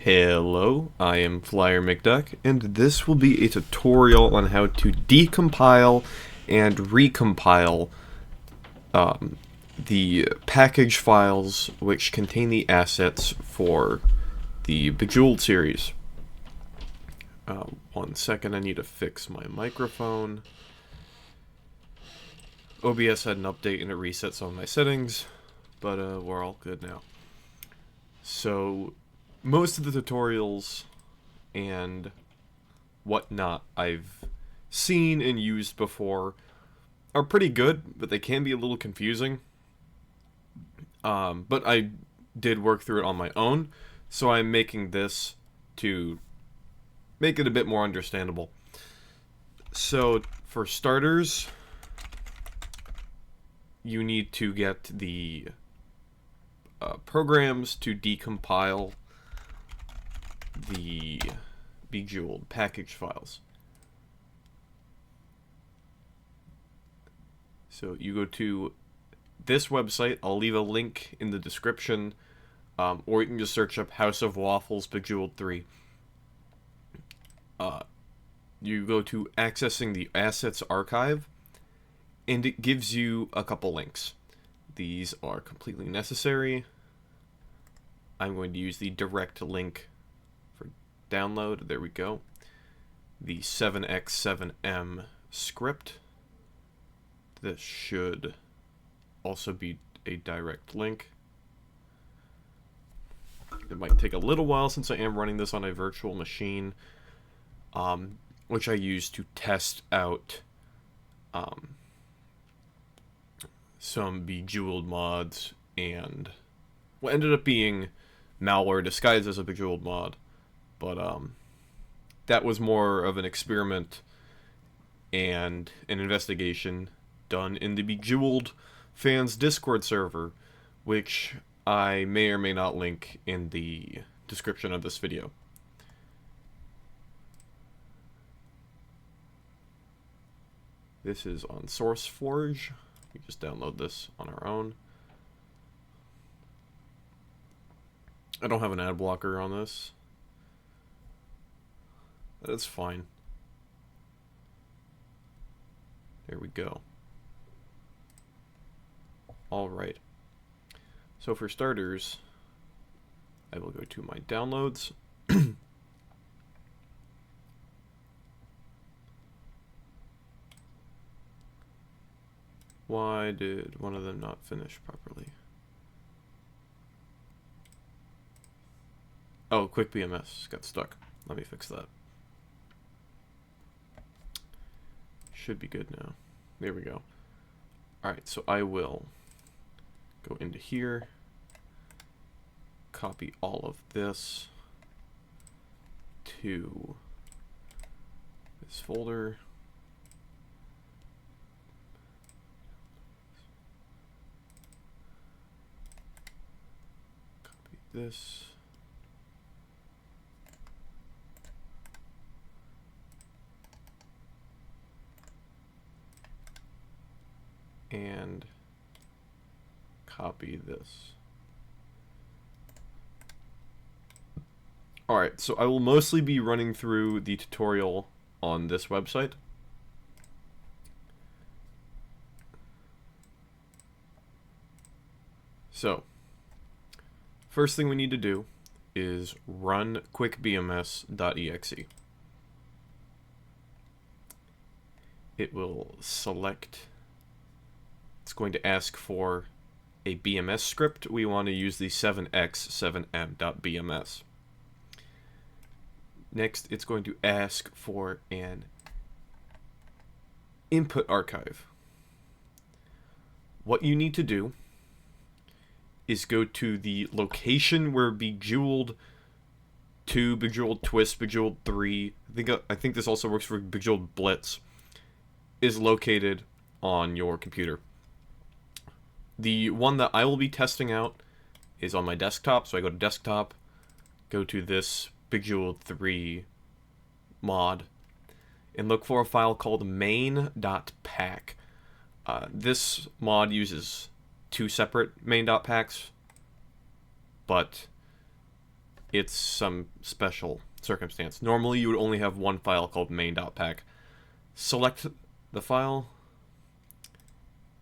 Hello, I am Flyer McDuck, and this will be a tutorial on how to decompile and recompile the package files which contain the assets for the Bejeweled series. 1 second, I need to fix my microphone. OBS had an update and it reset some of my settings, but we're all good now. So, most of the tutorials and whatnot I've seen and used before are pretty good, but they can be a little confusing. But I did work through it on my own, so I'm making this to make it a bit more understandable. So, for starters, you need to get the programs to decompile the Bejeweled package files. So you go to this website. I'll leave a link in the description, or you can just search up House of Waffles Bejeweled 3. You go to accessing the assets archive, and it gives you a couple links. These are completely necessary. I'm going to use the direct link for download. There we go. The 7x7m script. This should also be a direct link. It might take a little while since I am running this on a virtual machine, which I use to test out some Bejeweled mods and what ended up being malware disguised as a Bejeweled mod. But that was more of an experiment and an investigation done in the Bejeweled fans Discord server, which I may or may not link in the description of this video. This is on SourceForge. We just download this on our own. I don't have an ad blocker on this. That's fine. There we go. Alright. So for starters, I will go to my downloads. Why did one of them not finish properly? Oh, Quick BMS got stuck. Let me fix that. Should be good now. There we go. Alright, so I will go into here, copy all of this to this folder. Copy this. And copy this. Alright, so I will mostly be running through the tutorial on this website. So, first thing we need to do is run quickbms.exe. It will select. It's going to ask for a BMS script. We want to use the 7x7m.bms. Next, it's going to ask for an input archive. What you need to do is go to the location where Bejeweled 2, Bejeweled Twist, Bejeweled 3, I think this also works for Bejeweled Blitz, is located on your computer. The one that I will be testing out is on my desktop, so I go to desktop, go to this Bejeweled 3 mod, and look for a file called main.pack. This mod uses two separate main.packs, but it's some special circumstance. Normally you would only have one file called main.pack. Select the file,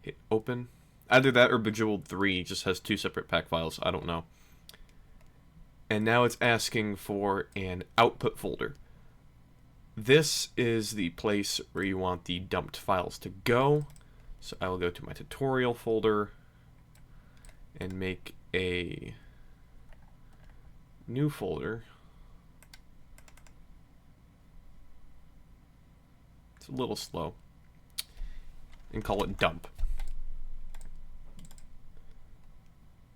hit open. Either that or Bejeweled 3 just has two separate pack files, I don't know. And now it's asking for an output folder. This is the place where you want the dumped files to go. So I will go to my tutorial folder and make a new folder. It's a little slow. And call it dump.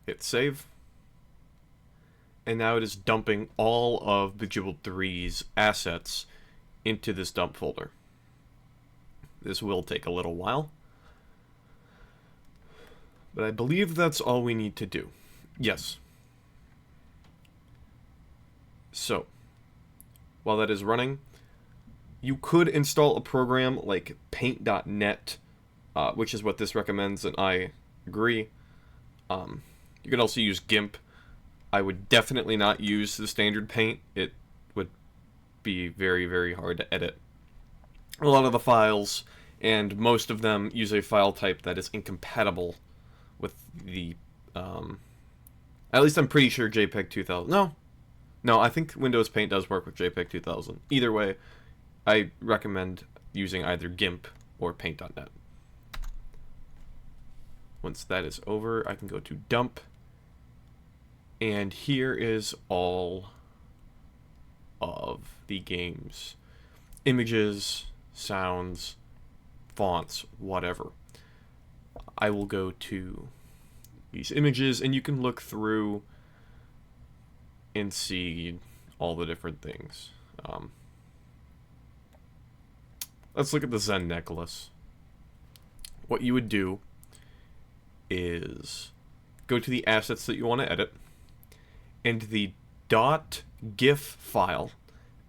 Hit save. And now it is dumping all of Bejeweled 3's assets into this dump folder. This will take a little while. But I believe that's all we need to do. Yes. So, while that is running, you could install a program like paint.net, which is what this recommends, and I agree. You can also use GIMP. I would definitely not use the standard paint. It would be very, very hard to edit. A lot of the files, and most of them, use a file type that is incompatible with the, at least I'm pretty sure JPEG 2000. No, I think Windows Paint does work with JPEG 2000. Either way, I recommend using either GIMP or paint.net. Once that is over, I can go to dump. And here is all of the game's images, sounds, fonts, whatever. I will go to these images, and you can look through and see all the different things. Let's look at the Zen necklace. What you would do is go to the assets that you want to edit, and the .gif file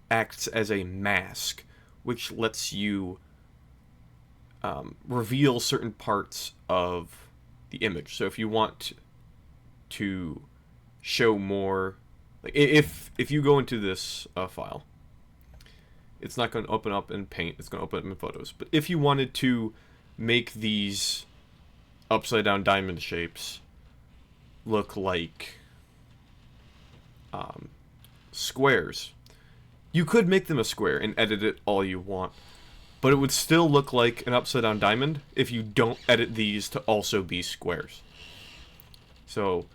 acts as a mask, which lets you reveal certain parts of the image. So if you want to show more, like if you go into this file, it's not going to open up in Paint, it's going to open up in Photos. But if you wanted to make these upside down diamond shapes look like squares, you could make them a square and edit it all you want, but it would still look like an upside down diamond if you don't edit these to also be squares. So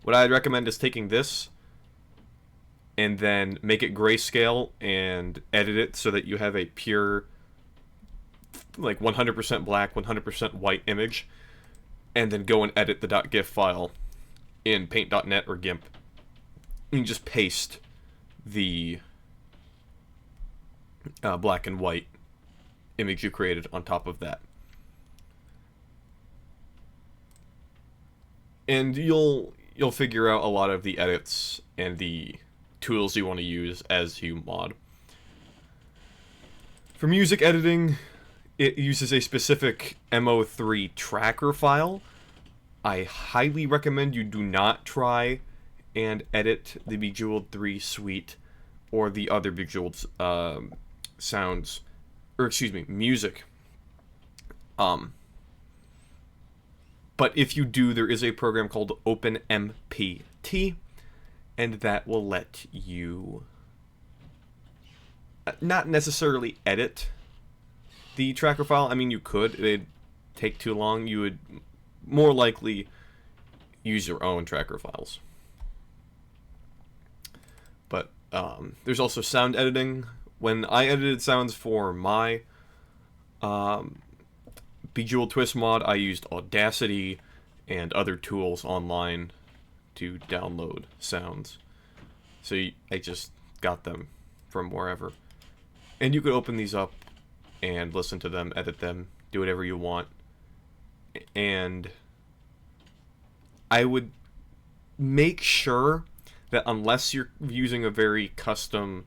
what I'd recommend is taking this and then make it grayscale and edit it so that you have a pure, like 100% black, 100% white image, and then go and edit the .gif file in paint.net or GIMP. You can just paste the black and white image you created on top of that. And you'll figure out a lot of the edits and the tools you want to use as you mod. For music editing, it uses a specific MO3 tracker file. I highly recommend you do not try and edit the Bejeweled 3 suite or the other Bejeweled sounds, or excuse me, music. But if you do, there is a program called OpenMPT, and that will let you not necessarily edit the tracker file. I mean, you could. It'd take too long. You would more likely use your own tracker files. But there's also sound editing. When I edited sounds for my Bejeweled Twist mod, I used Audacity and other tools online to download sounds. So I just got them from wherever. And you could open these up and listen to them, edit them, do whatever you want. And I would make sure that unless you're using a very custom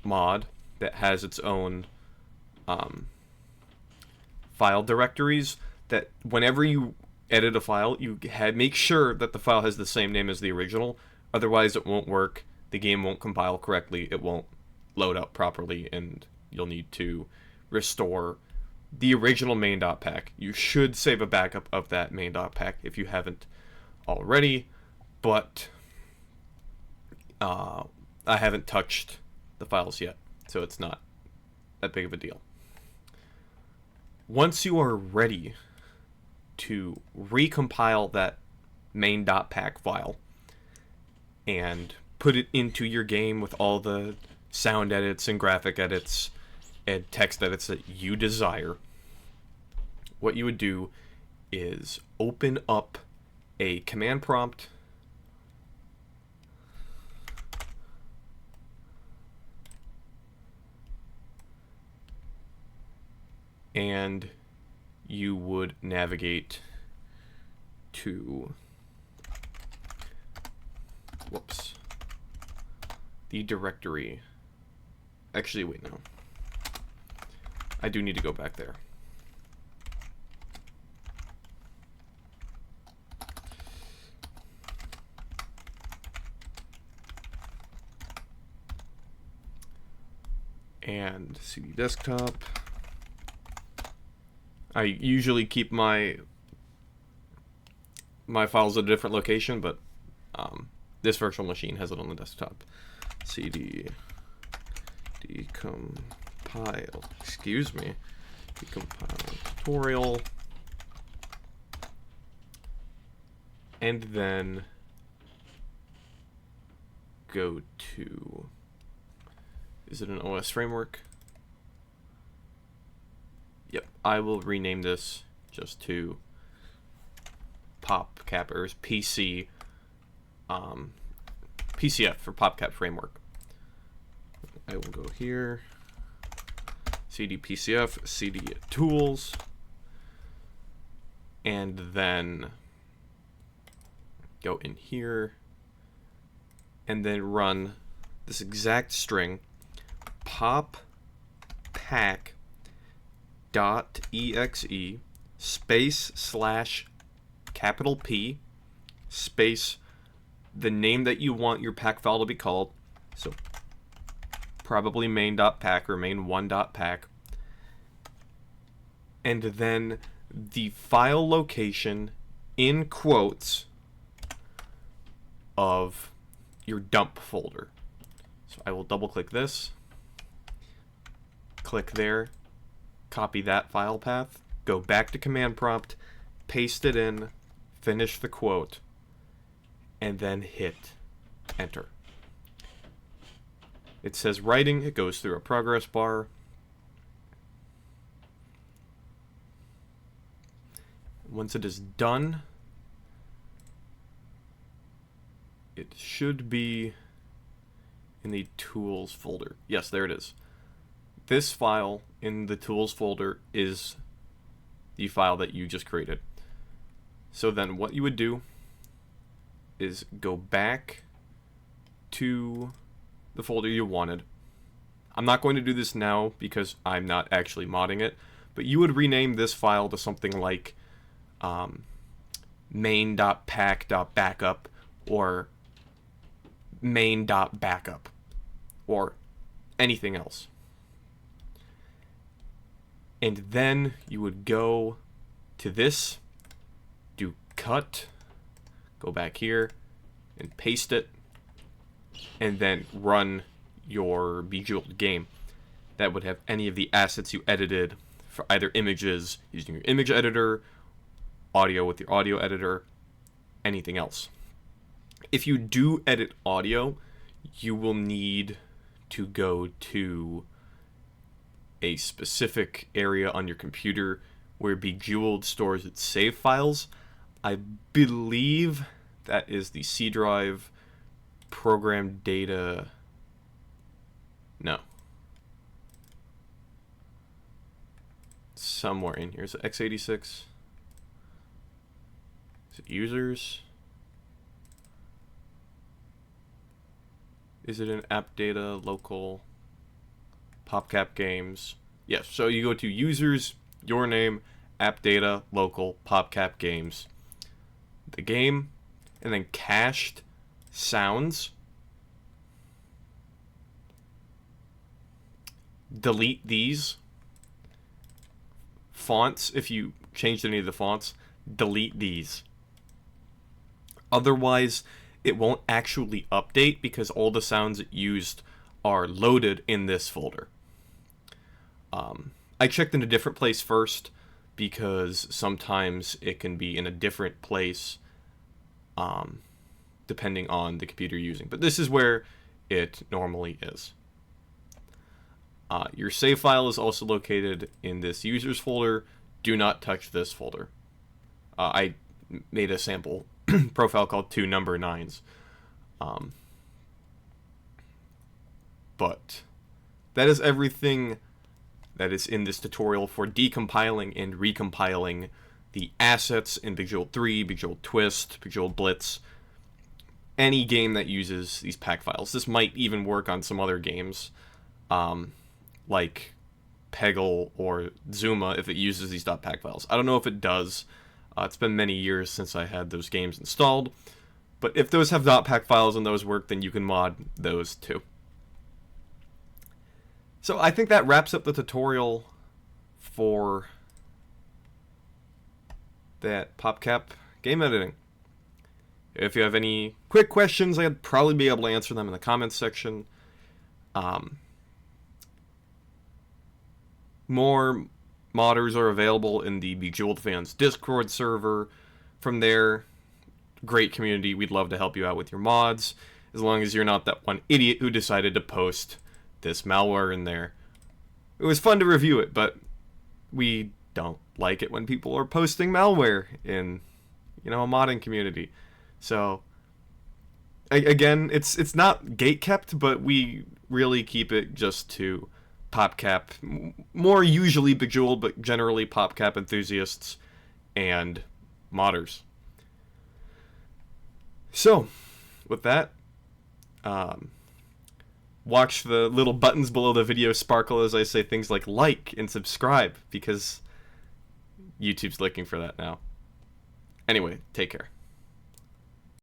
mod that has its own file directories, that whenever you edit a file, you make sure that the file has the same name as the original. Otherwise, it won't work, the game won't compile correctly, it won't load up properly, and you'll need to restore the original main.pack. You should save a backup of that main.pack if you haven't already, but I haven't touched the files yet, so it's not that big of a deal. Once you are ready to recompile that main.pack file and put it into your game with all the sound edits and graphic edits and text edits that you desire, what you would do is open up a command prompt and you would navigate to the directory. Actually, wait, no. I do need to go back there. And CD desktop. I usually keep my files at a different location, but this virtual machine has it on the desktop. CD decompile, excuse me, decompile tutorial, and then go to, is it an OS framework? Yep, I will rename this just to PopCap, or PC, PCF for PopCap framework. I will go here, CD PCF, CD tools, and then go in here, and then run this exact string, poppack.exe space slash capital P space the name that you want your pack file to be called, so probably main.pack or main1.pack, and then the file location in quotes of your dump folder. So I will double click this, click there, copy that file path, go back to command prompt, paste it in, finish the quote, and then hit enter. It says writing, it goes through a progress bar. Once it is done, it should be in the tools folder. Yes, there it is. This file in the tools folder is the file that you just created. So then what you would do is go back to the folder you wanted. I'm not going to do this now because I'm not actually modding it, but you would rename this file to something like main.pack.backup or main.backup or anything else. And then you would go to this, do cut, go back here and paste it, and then run your Bejeweled game. That would have any of the assets you edited for either images using your image editor, audio with your audio editor, anything else. If you do edit audio, you will need to go to a specific area on your computer where Bejeweled stores its save files. I believe that is the C drive program data. No. Somewhere in here. Is it x86? Is it users? Is it an app data local PopCap games? Yes, so you go to users, your name, app data local PopCap games, the game, and then cached sounds. delete these fonts. If you changed any of the fonts, delete these. Otherwise, it won't actually update because all the sounds it used are loaded in this folder. I checked in a different place first because sometimes it can be in a different place depending on the computer you're using. But this is where it normally is. Your save file is also located in this users folder. Do not touch this folder. I made a sample profile called 2 number 9s. But that is everything that is in this tutorial for decompiling and recompiling the assets in Bejeweled 3, Bejeweled Twist, Bejeweled Blitz, any game that uses these pack files. This might even work on some other games, like Peggle or Zuma, if it uses these .pack files. I don't know if it does. It's been many years since I had those games installed, but if those have .pack files and those work, then you can mod those too. So I think that wraps up the tutorial for that PopCap game editing. If you have any quick questions, I'd probably be able to answer them in the comments section. More modders are available in the Bejeweled Fans Discord server. From there, great community. We'd love to help you out with your mods, as long as you're not that one idiot who decided to post this malware in there. It was fun to review it, but we don't like it when people are posting malware in, a modding community. So, again, it's not gatekept, but we really keep it just to PopCap, more usually Bejeweled, but generally PopCap enthusiasts and modders. So, with that, watch the little buttons below the video sparkle as I say things like and subscribe, because YouTube's looking for that now. Anyway, take care.